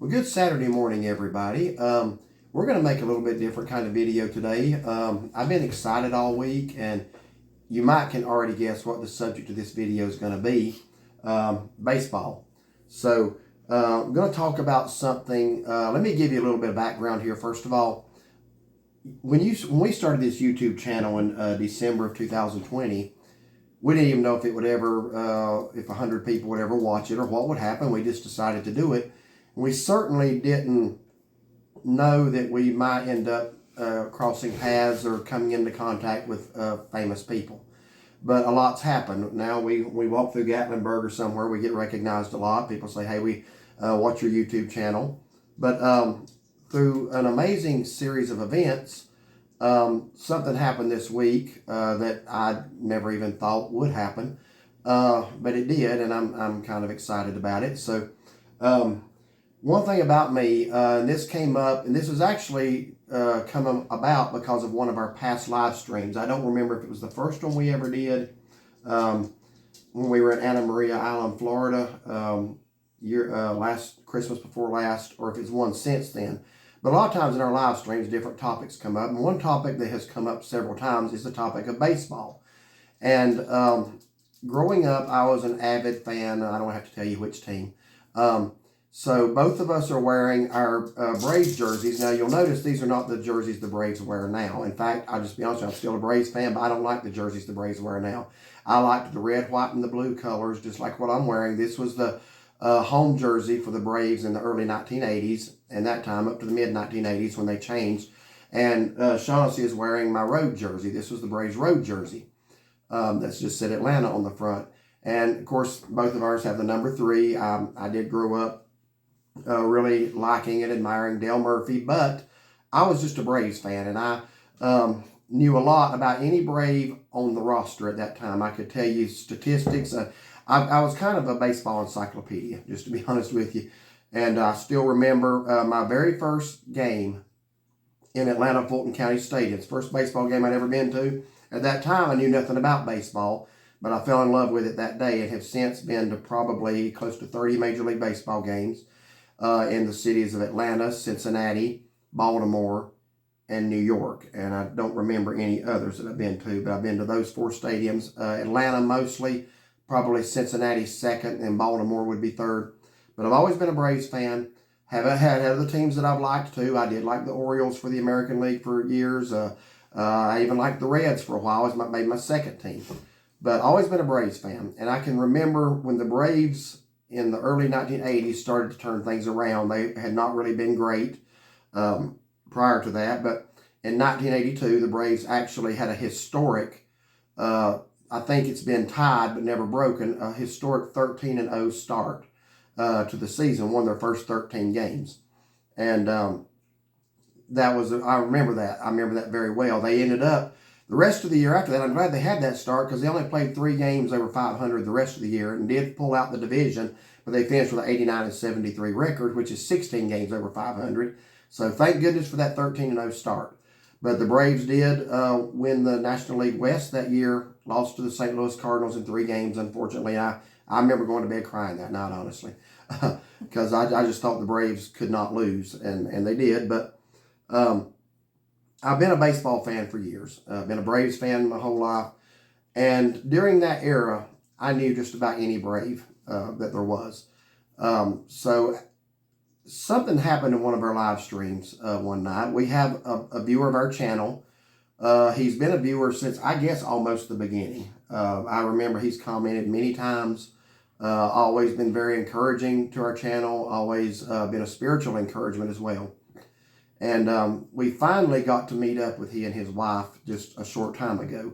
Well, good Saturday morning, everybody. We're going to make a little bit different kind of video today. I've been excited all week, and you might can already guess what the subject of this video is going to be, baseball. So I'm going to talk about something. Let me give you a little bit of background here. First of all, when we started this YouTube channel in December of 2020, we didn't even know if it would ever, if 100 people would ever watch it or what would happen. We just decided to do it. We certainly didn't know that we might end up crossing paths or coming into contact with famous people. But a lot's happened. Now we walk through Gatlinburg or somewhere, we get recognized a lot. People say, hey, we watch your YouTube channel. But through an amazing series of events, something happened this week that I never even thought would happen. But it did, and I'm kind of excited about it. So one thing about me, and this came up, and this was actually come about because of one of our past live streams. I don't remember if it was the first one we ever did when we were in Anna Maria Island, Florida, last Christmas before last, or if it's one since then. But a lot of times in our live streams, different topics come up. And one topic that has come up several times is the topic of baseball. And growing up, I was an avid fan. I don't have to tell you which team. So both of us are wearing our Braves jerseys. Now, you'll notice these are not the jerseys the Braves wear now. In fact, I'll just be honest with you, I'm still a Braves fan, but I don't like the jerseys the Braves wear now. I liked the red, white, and the blue colors, just like what I'm wearing. This was the home jersey for the Braves in the early 1980s, and that time up to the mid-1980s when they changed. And Shaughnessy is wearing my road jersey. This was the Braves road jersey. That's just said Atlanta on the front. And, of course, both of ours have the number 3. I did grow up really liking and admiring Dale Murphy, but I was just a Braves fan, and I knew a lot about any Brave on the roster at that time. I could tell you statistics. I was kind of a baseball encyclopedia, just to be honest with you. And I still remember my very first game in Atlanta Fulton County Stadium. It's the first baseball game I'd ever been to. At that time, I knew nothing about baseball, but I fell in love with it that day and have since been to probably close to 30 Major League Baseball games in the cities of Atlanta, Cincinnati, Baltimore, and New York. And I don't remember any others that I've been to, but I've been to those 4 stadiums. Atlanta mostly, probably Cincinnati second, and Baltimore would be third. But I've always been a Braves fan. Have had other teams that I've liked too. I did like the Orioles for the American League for years. I even liked the Reds for a while. It was maybe my second team. But always been a Braves fan. And I can remember when the Braves in the early 1980s started to turn things around. They had not really been great prior to that. But in 1982, the Braves actually had a historic, I think it's been tied but never broken, a historic 13-0 start to the season, won their first 13 games. And that was, I remember that. I remember that very well. They ended up, the rest of the year after that, I'm glad they had that start because they only played 3 games over 500 the rest of the year and did pull out the division, but they finished with an 89-73 record, which is 16 games over 500. So thank goodness for that 13-0 start. But the Braves did win the National League West that year, lost to the St. Louis Cardinals in 3 games, unfortunately. I remember going to bed crying that night, honestly, because I just thought the Braves could not lose, and they did. But I've been a baseball fan for years. I've been a Braves fan my whole life. And during that era, I knew just about any Brave that there was. So something happened in one of our live streams one night. We have a viewer of our channel. He's been a viewer since, I guess, almost the beginning. I remember he's commented many times, always been very encouraging to our channel, always been a spiritual encouragement as well. And we finally got to meet up with he and his wife just a short time ago.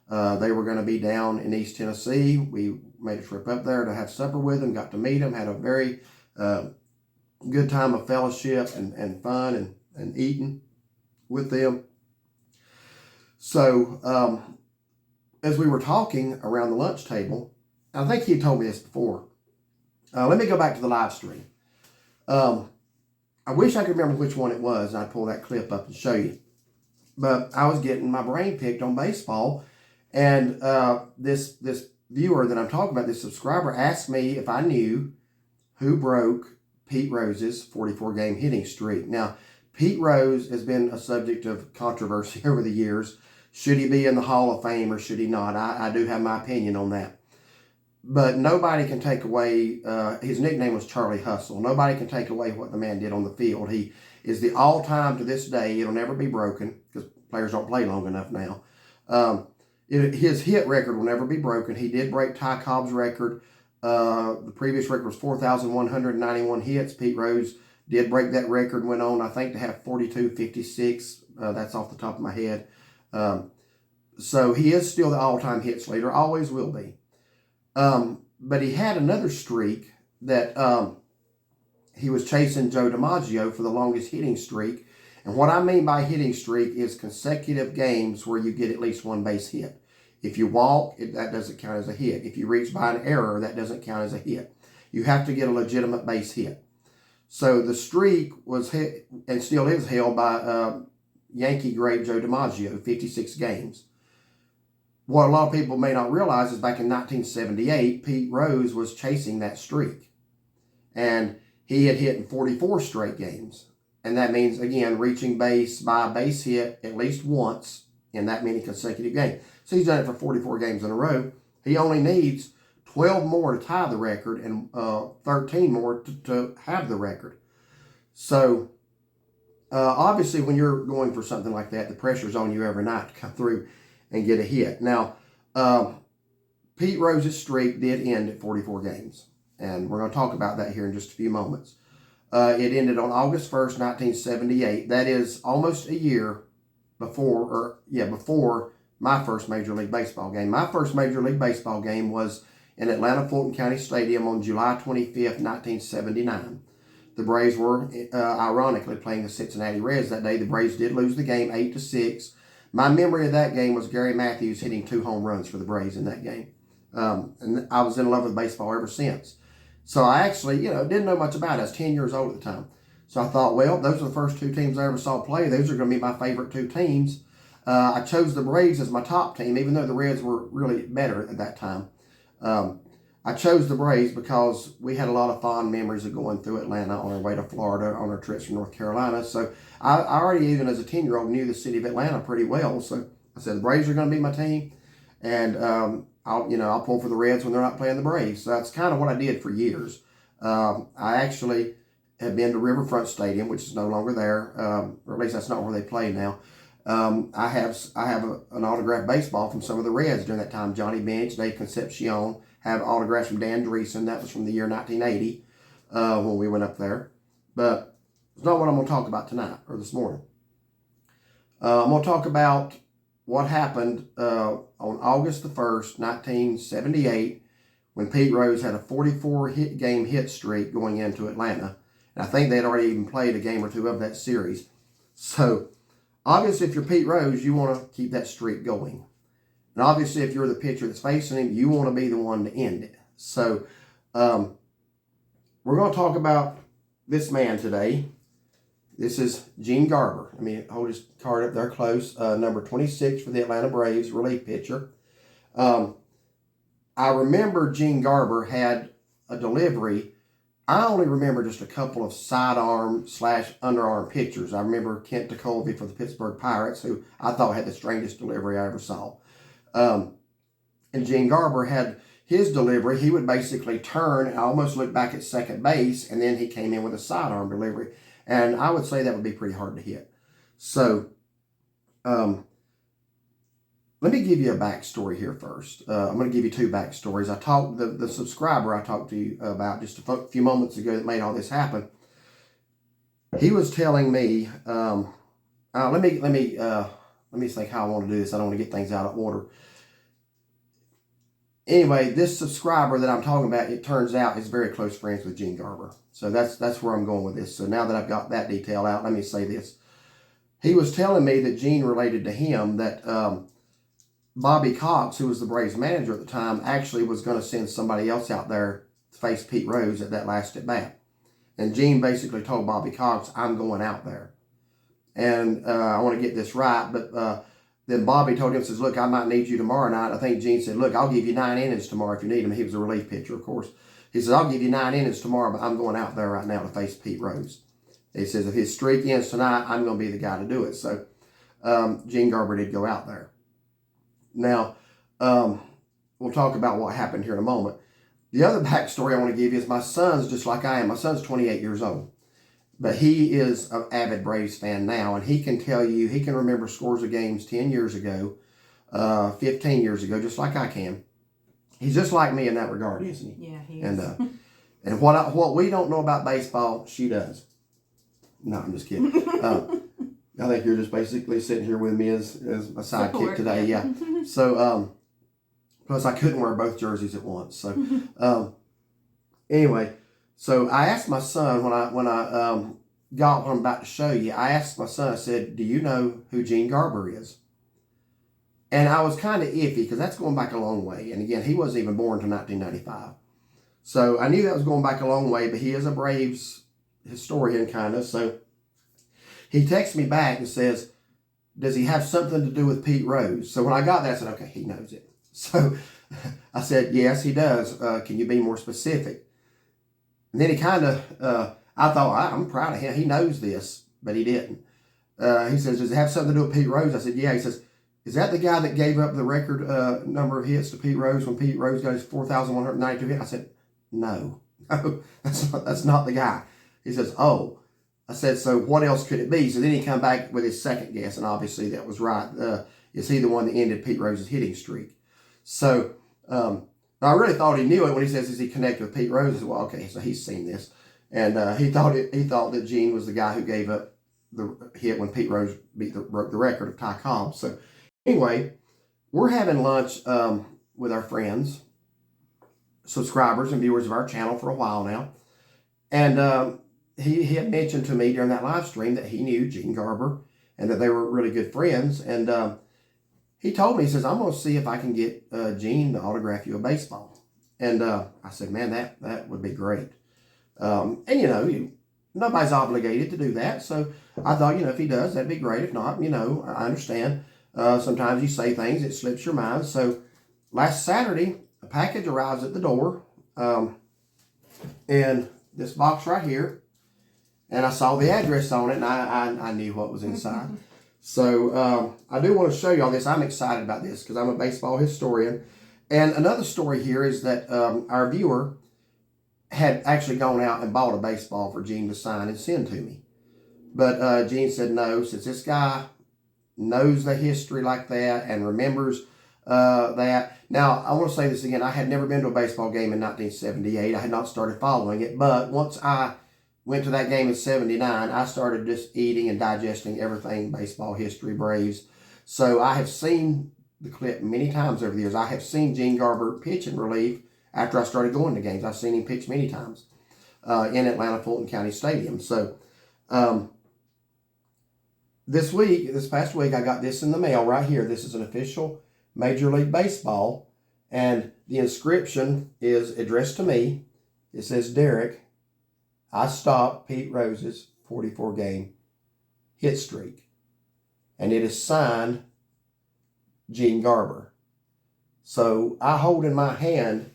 They were going to be down in East Tennessee. We made a trip up there to have supper with them, got to meet them, had a very good time of fellowship and fun and eating with them. So as we were talking around the lunch table, I think he told me this before. Let me go back to the live stream. I wish I could remember which one it was, and I'd pull that clip up and show you. But I was getting my brain picked on baseball, and this viewer that I'm talking about, this subscriber, asked me if I knew who broke Pete Rose's 44-game hitting streak. Now, Pete Rose has been a subject of controversy over the years. Should he be in the Hall of Fame or should he not? I do have my opinion on that. But nobody can take away, his nickname was Charlie Hustle. Nobody can take away what the man did on the field. He is the all-time, to this day, it'll never be broken, because players don't play long enough now. His hit record will never be broken. He did break Ty Cobb's record. The previous record was 4,191 hits. Pete Rose did break that record and went on, I think, to have 42.56. That's off the top of my head. So he is still the all-time hits leader, always will be. But he had another streak that he was chasing Joe DiMaggio for the longest hitting streak. And what I mean by hitting streak is consecutive games where you get at least one base hit. If you walk, that doesn't count as a hit. If you reach by an error, that doesn't count as a hit. You have to get a legitimate base hit. So the streak was hit and still is held by Yankee great Joe DiMaggio, 56 games. What a lot of people may not realize is back in 1978, Pete Rose was chasing that streak. And he had hit in 44 straight games. And that means, again, reaching base by a base hit at least once in that many consecutive games. So he's done it for 44 games in a row. He only needs 12 more to tie the record and 13 more to have the record. So, obviously, when you're going for something like that, the pressure's on you every night to come through and get a hit. Now, Pete Rose's streak did end at 44 games. And we're going to talk about that here in just a few moments. It ended on August 1st, 1978. That is almost a year before my first Major League Baseball game. My first Major League Baseball game was in Atlanta Fulton County Stadium on July 25th, 1979. The Braves were, ironically, playing the Cincinnati Reds that day. The Braves did lose the game 8-6. My memory of that game was Gary Matthews hitting 2 home runs for the Braves in that game. And I was in love with baseball ever since. So I actually, didn't know much about it. I was 10 years old at the time. So I thought, well, those are the first 2 teams I ever saw play. Those are going to be my favorite 2 teams. I chose the Braves as my top team, even though the Reds were really better at that time. I chose the Braves because we had a lot of fond memories of going through Atlanta on our way to Florida, on our trips from North Carolina. So I already, even as a 10-year-old, knew the city of Atlanta pretty well. So I said, the Braves are going to be my team. And I'll pull for the Reds when they're not playing the Braves. So that's kind of what I did for years. I actually have been to Riverfront Stadium, which is no longer there, or at least that's not where they play now. I have an autographed baseball from some of the Reds during that time. Johnny Bench, Dave Concepcion, have autographs from Dan Dreesen. That was from the year 1980 when we went up there. But it's not what I'm going to talk about tonight or this morning. I'm going to talk about what happened on August the 1st, 1978, when Pete Rose had a 44-game hit streak going into Atlanta. And I think they'd already even played a game or 2 of that series. So, obviously, if you're Pete Rose, you want to keep that streak going. And obviously, if you're the pitcher that's facing him, you want to be the one to end it. So, we're going to talk about this man today. This is Gene Garber. Let me hold his card up there close. Number 26 for the Atlanta Braves, relief pitcher. I remember Gene Garber had a delivery. I only remember just a couple of sidearm / underarm pictures. I remember Kent DeColvey for the Pittsburgh Pirates, who I thought had the strangest delivery I ever saw. And Gene Garber had his delivery. He would basically turn and almost look back at second base, and then he came in with a sidearm delivery. And I would say that would be pretty hard to hit. So, let me give you a backstory here first. I'm going to give you 2 backstories. I talked the subscriber I talked to you about just a few moments ago that made all this happen. He was telling me, let me think how I want to do this. I don't want to get things out of order. Anyway, this subscriber that I'm talking about, it turns out, is very close friends with Gene Garber. So that's where I'm going with this. So now that I've got that detail out, let me say this. He was telling me that Gene related to him that Bobby Cox, who was the Braves manager at the time, actually was going to send somebody else out there to face Pete Rose at that last at bat. And Gene basically told Bobby Cox, I'm going out there. And I want to get this right, but then Bobby told him, says, look, I might need you tomorrow night. I think Gene said, look, I'll give you 9 innings tomorrow if you need him. He was a relief pitcher, of course. He says, I'll give you 9 innings tomorrow, but I'm going out there right now to face Pete Rose. He says, if his streak ends tonight, I'm going to be the guy to do it. So Gene Garber did go out there. Now, we'll talk about what happened here in a moment. The other backstory I want to give you is my son's just like I am. My son's 28 years old. But he is an avid Braves fan now, and he can tell you, he can remember scores of games 10 years ago, 15 years ago, just like I can. He's just like me in that regard, isn't he? Yeah, he is. And what we don't know about baseball, she does. No, I'm just kidding. I think you're just basically sitting here with me as a sidekick today. Yeah. So, plus I couldn't wear both jerseys at once. So, anyway, so I asked my son when I got what I'm about to show you. I asked my son. I said, "Do you know who Gene Garber is?" And I was kind of iffy because that's going back a long way. And again, he wasn't even born until 1995. So I knew that was going back a long way, but he is a Braves historian kind of. So he texts me back and says, does he have something to do with Pete Rose? So when I got that, I said, okay, he knows it. So I said, yes, he does. Can you be more specific? And then he kind of, I thought, I'm proud of him. He knows this, but he didn't. He says, does it have something to do with Pete Rose? I said, yeah. He says, is that the guy that gave up the record number of hits to Pete Rose when Pete Rose got his 4,192 hits? I said, no, that's not the guy. He says, oh. I said, so what else could it be? So then he come back with his second guess, and obviously that was right. Is he the one that ended Pete Rose's hitting streak? So I really thought he knew it when he says, is he connected with Pete Rose? I said, well, okay, so he's seen this. And he thought that Gene was the guy who gave up the hit when Pete Rose broke the record of Ty Cobb. So anyway, we're having lunch with our friends, subscribers and viewers of our channel for a while now. And he had mentioned to me during that live stream that he knew Gene Garber and that they were really good friends. And he told me, he says, I'm going to see if I can get Gene to autograph you a baseball. And I said, man, that would be great. And, nobody's obligated to do that. So I thought, if he does, that'd be great. If not, I understand. Sometimes you say things, it slips your mind. So last Saturday, a package arrives at the door. And this box right here. And I saw the address on it, and I knew what was inside. So I do want to show you all this. I'm excited about this because I'm a baseball historian. And another story here is that our viewer had actually gone out and bought a baseball for Gene to sign and send to me. But Gene said no, since this guy knows the history like that and remembers that. Now, I want to say this again. I had never been to a baseball game in 1978. I had not started following it. But once I went to that game in 79, I started just eating and digesting everything baseball history, Braves. So I have seen the clip many times over the years. I have seen Gene Garber pitch in relief after I started going to games. I've seen him pitch many times in Atlanta Fulton County Stadium. So this past week, I got this in the mail right here. This is an official Major League Baseball, and the inscription is addressed to me. It says, Derek, I stopped Pete Rose's 44-game hit streak. And it is signed Gene Garber. So I hold in my hand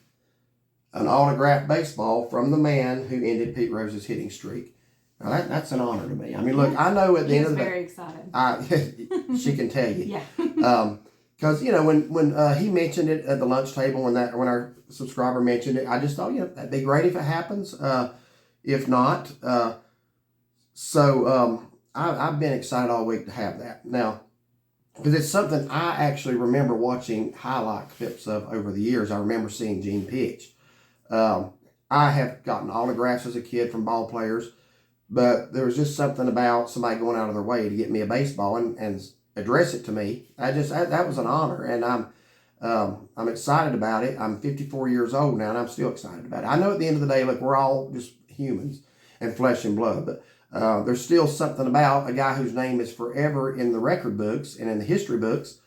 an autographed baseball from the man who ended Pete Rose's hitting streak. Now that's an honor to me. I mean, look, I know at the end of the day, very excited. She can tell you. Yeah. Because when he mentioned it at the lunch table, when our subscriber mentioned it, I just thought, that'd be great if it happens. If not, I've been excited all week to have that. Now, because it's something I actually remember watching highlight clips of over the years. I remember seeing Gene pitch. I have gotten autographs as a kid from ball players, but there was just something about somebody going out of their way to get me a baseball and address it to me. That was an honor, and I'm excited about it. I'm 54 years old now, and I'm still excited about it. I know at the end of the day, look, we're all just humans and flesh and blood, but there's still something about a guy whose name is forever in the record books and in the history books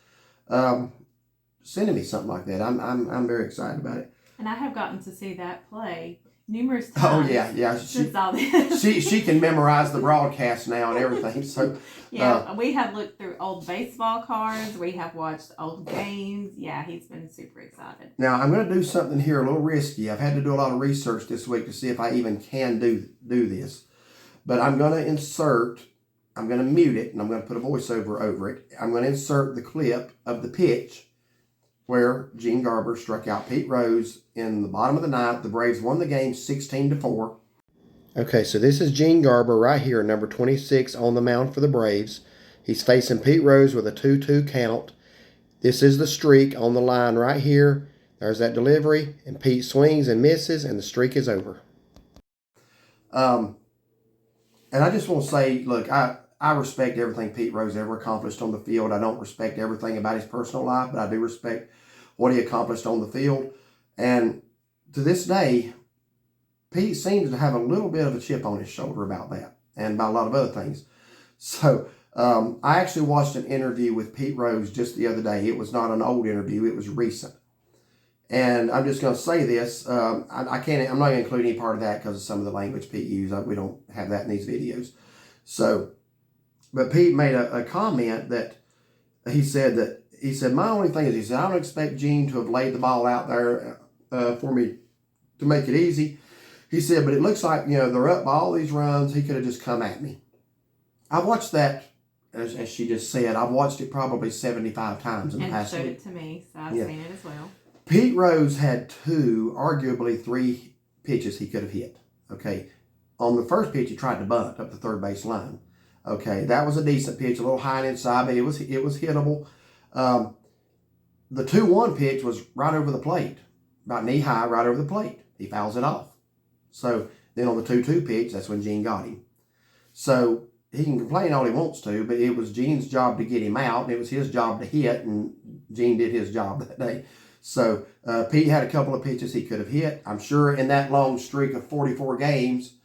sending me something like that. I'm very excited about it. And I have gotten to see that play numerous Oh times. yeah. Since all this. She can memorize the broadcast now and everything. So yeah, we have looked through old baseball cards. We have watched old games. Yeah, he's been super excited. now I'm going to do something here a little risky. I've had to do a lot of research this week to see if I even can do this. But I'm going to mute it, and I'm going to put a voiceover over it. I'm going to insert the clip of the pitch where Gene Garber struck out Pete Rose in the bottom of the ninth. The Braves won the game 16-4. Okay, so this is Gene Garber right here, number 26 on the mound for the Braves. He's facing Pete Rose with a 2-2 count. This is the streak on the line right here. There's that delivery, and Pete swings and misses, and the streak is over. And I just want to say, look, I respect everything Pete Rose ever accomplished on the field. I don't respect everything about his personal life, but I do respect what he accomplished on the field. And to this day, Pete seems to have a little bit of a chip on his shoulder about that and about a lot of other things. So I actually watched an interview with Pete Rose just the other day. It was not an old interview. It was recent. And I'm just going to say this. I'm not going to include any part of that because of some of the language Pete used. We don't have that in these videos. So, but Pete made a comment that he said, my only thing is, he said, I don't expect Gene to have laid the ball out there for me to make it easy. He said, but it looks like, they're up by all these runs. He could have just come at me. I watched that, as she just said, I've watched it probably 75 times in the past week. And showed it to me, so I've seen it as well. Pete Rose had arguably three pitches he could have hit. Okay. On the first pitch, he tried to bunt up the third base line. Okay. That was a decent pitch, a little high and inside, but it was hittable. The 2-1 pitch was right over the plate, about knee high, right over the plate. He fouls it off. So then on the 2-2 pitch, that's when Gene got him. So he can complain all he wants to, but it was Gene's job to get him out, and it was his job to hit, and Gene did his job that day. So Pete had a couple of pitches he could have hit. I'm sure in that long streak of 44 games,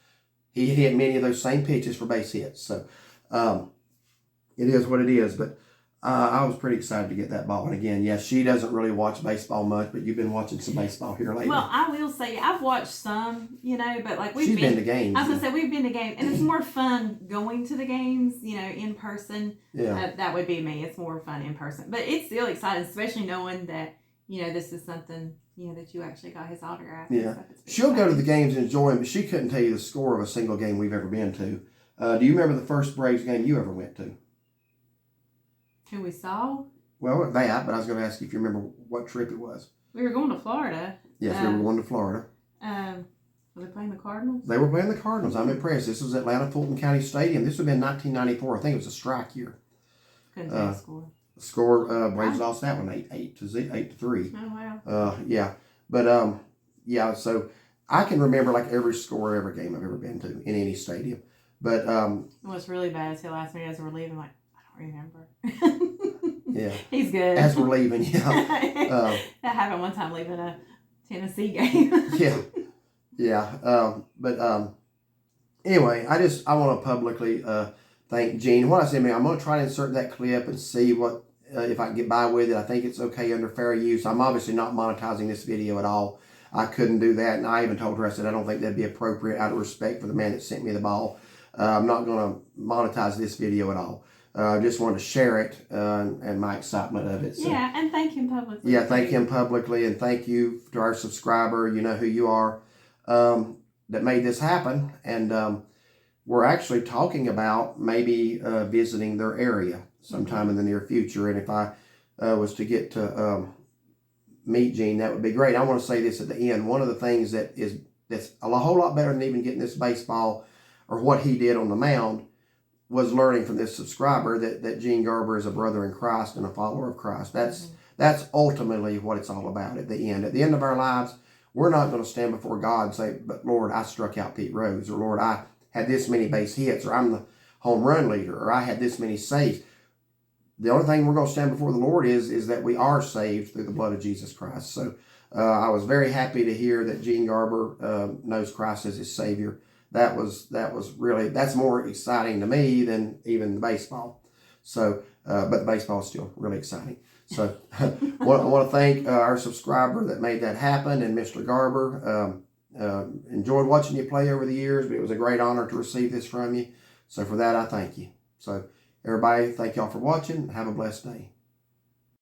he hit many of those same pitches for base hits. So it is what it is. But I was pretty excited to get that ball. And again, yes, she doesn't really watch baseball much, but you've been watching some baseball here lately. Well, I will say I've watched some, but like she's been to games. I was gonna say we've been to games, and it's more fun going to the games, in person. Yeah, that would be me. It's more fun in person, but it's still exciting, especially knowing that this is something that you actually got his autograph. Yeah, she'll go to the games and enjoy them, but she couldn't tell you the score of a single game we've ever been to. Do you remember the first Braves game you ever went to? Who we saw? Well, that, but I was going to ask you if you remember what trip it was. We were going to Florida. Yes, we were going to Florida. Were they playing the Cardinals? They were playing the Cardinals. I'm impressed. This was Atlanta Fulton County Stadium. This would have been 1994. I think it was a strike year. Couldn't tell the score. Score, Braves lost that one 8-3. Oh, wow. Yeah. But, yeah, so I can remember like every score, every game I've ever been to in any stadium. But, what's really bad is he'll ask me as we're leaving, like, I don't remember. Yeah. He's good. As we're leaving, yeah. That happened one time leaving a Tennessee game. Yeah. But anyway, I want to publicly thank Gene. What I said, man, I'm going to try to insert that clip and see what if I can get by with it. I think it's okay under fair use. I'm obviously not monetizing this video at all. I couldn't do that, and I even told her, I said, I don't think that'd be appropriate out of respect for the man that sent me the ball. I'm not going to monetize this video at all. I just wanted to share it and my excitement of it. So, yeah, and thank him publicly. Yeah, thank him publicly, and thank you to our subscriber. You know who you are, that made this happen. And we're actually talking about maybe visiting their area sometime in the near future. And if I was to get to meet Gene, that would be great. I want to say this at the end. One of the things that's a whole lot better than even getting this baseball or what he did on the mound was learning from this subscriber that Gene Garber is a brother in Christ and a follower of Christ. That's ultimately what it's all about at the end. At the end of our lives, we're not going to stand before God and say, but Lord, I struck out Pete Rose, or Lord, I had this many base hits, or I'm the home run leader, or I had this many saves. The only thing we're going to stand before the Lord is that we are saved through the blood of Jesus Christ. So I was very happy to hear that Gene Garber knows Christ as his Savior. That was really, that's more exciting to me than even the baseball. So, but the baseball is still really exciting. So I want to thank our subscriber that made that happen, and Mr. Garber. enjoyed watching you play over the years, but it was a great honor to receive this from you. So for that, I thank you. So everybody, thank y'all for watching. Have a blessed day.